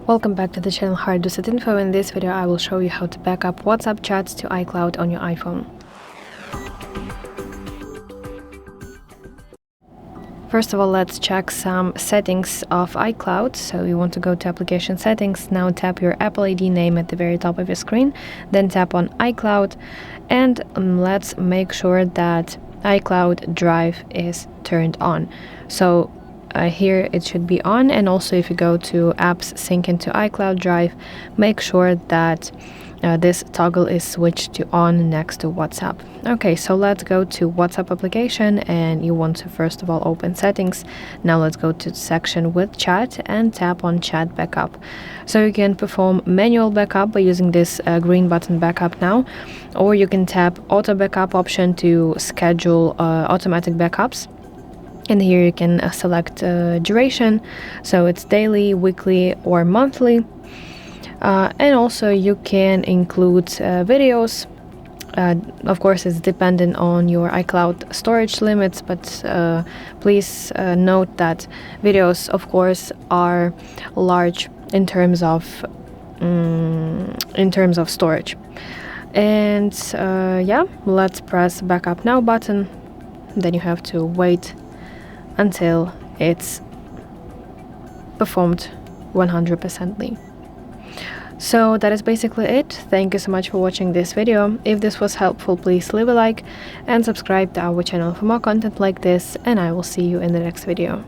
Welcome back to the channel HardReset.Info. In this video I will show you how to back up WhatsApp chats to iCloud on your iPhone. First of all, let's check some settings of iCloud. So you want to go to application settings. Now tap your Apple ID name at the very top of your screen, then tap on iCloud, and let's make sure that iCloud Drive is turned on. So here it should be on, and also if you go to apps sync into iCloud Drive, make sure that this toggle is switched to on next to WhatsApp. Okay, so let's go to WhatsApp application, and you want to first of all open settings. Now let's go to section with chat and tap on chat backup. So you can perform manual backup by using this green button backup now, or you can tap auto backup option to schedule automatic backups. And here you can select duration, so it's daily, weekly, or monthly. And also you can include videos. Of course, it's dependent on your iCloud storage limits, but please note that videos, of course, are large in terms of storage. And yeah, let's press backup now button. Then you have to wait until it's performed 100%. So that is basically it. Thank you so much for watching this video. If this was helpful, please leave a like and subscribe to our channel for more content like this, and I will see you in the next video.